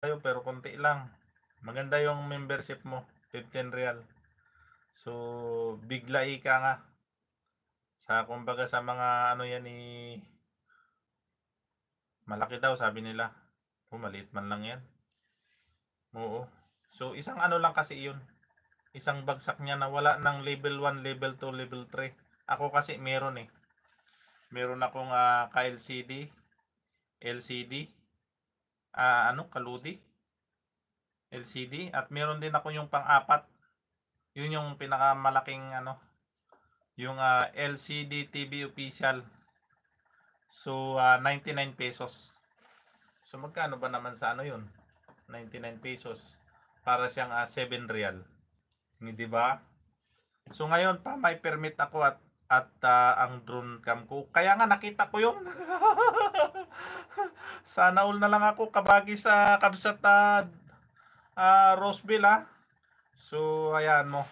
tayo pero konti lang. Maganda yung membership mo, 15 real. So, bigla ika nga. Sa kumbaga sa mga ano yan malaki daw sabi nila. Maliit man lang yan. Oo. So, isang ano lang kasi yun. Isang bagsak niya na wala ng level 1, level 2, level 3. Ako kasi meron eh. Meron akong ka-LCD, LCD, kaludi, LCD, at meron din ako yung pang-apat. Yun yung pinakamalaking yung LCD TV official. So 99 pesos. So magkano ba naman sa ano yun? 99 pesos. Para siyang 7 real. Hindi ba? So ngayon pa may permit ako at ang drone cam ko. Kaya nga nakita ko yung sana all na lang ako kabagi sa Kabsat Roseville ha. So ayan mo.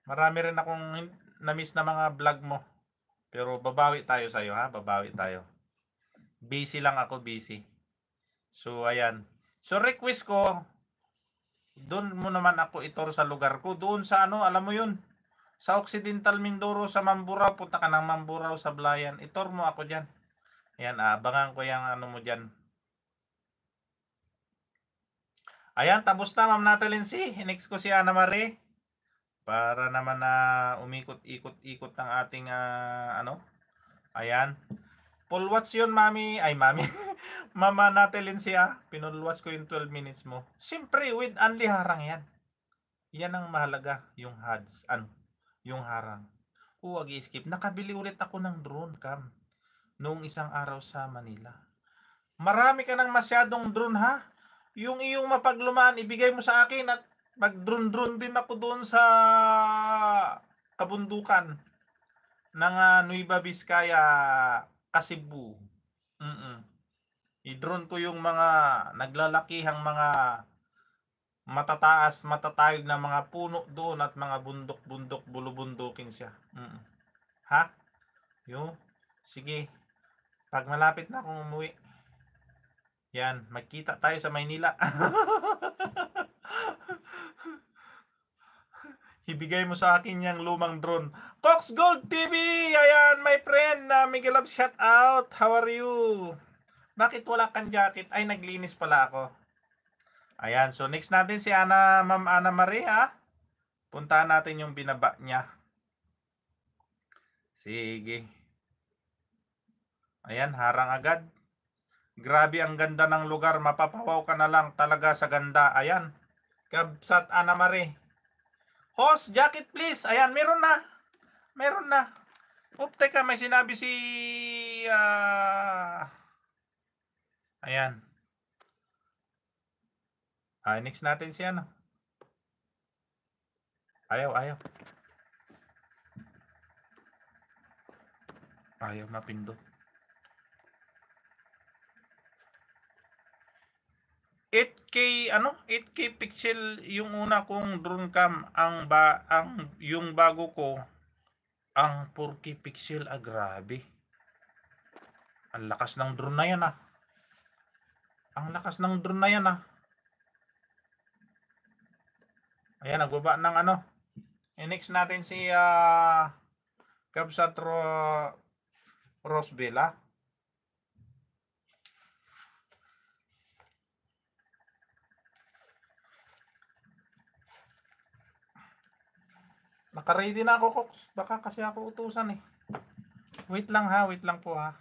Marami rin akong na-miss na mga vlog mo. Pero babawi tayo sa iyo ha, babawi tayo. Busy lang ako, busy. So ayan. So request ko, doon mo naman ako itor sa lugar ko. Doon sa alam mo yun. Sa Occidental Mindoro, sa Mamburao, punta ka ng Mamburao sa Blayan. Itor mo ako diyan. Ayan, abangan ko yung mo diyan. Ayan, tapos na Ma'am Natalie C. Next ko si Ana Marie. Para naman na umikot-ikot-ikot ng ating Ayan. Full watch yun, mami. Ay, mami. Mama Natalie siya. Pinul watch ko yung 12 minutes mo. Siyempre, with only harang yan. Yan ang mahalaga. Yung HUDs. Yung harang. Huwag i-skip. Nakabili ulit ako ng drone cam. Noong isang araw sa Manila. Marami ka ng masyadong drone ha. Yung iyong mapaglumaan, ibigay mo sa akin at mag-drone din ako doon sa kabundukan ng Nueva Vizcaya, Cebu. I-drone ko yung mga naglalakihang mga matataas, matatayog na mga puno doon at mga bundok-bundok, bulubundukin siya. Ha? Yo, sige. Pag malapit na akong umuwi, yan, magkita tayo sa Maynila. Ibigay mo sa akin yung lumang drone. Cox Gold TV! Ayan, my friend, Miguel Love, shout out. How are you? Bakit wala kang jacket? Ay, naglinis pala ako. Ayan, so next natin si Ma'am Ana Maria. Puntahan natin yung binaba niya. Sige. Ayan, harang agad. Grabe ang ganda ng lugar. Mapapawaw ka na lang talaga sa ganda. Ayan. Kabsat Ana Marie. Host, jacket please. Ayan, meron na. Meron na. Teka, may sinabi si ayan. Next natin si Ayaw. Ayaw mapindot. 8K pixel yung una kong drone cam, yung bago ko ang 4K pixel. Grabe. Ang lakas ng drone na yan Ang lakas ng drone na yan Ayan, nagbaba ng next natin si Kabsat Roseville Naka-ready na ako, Cox. Baka kasi ako utusan eh. Wait lang po ha.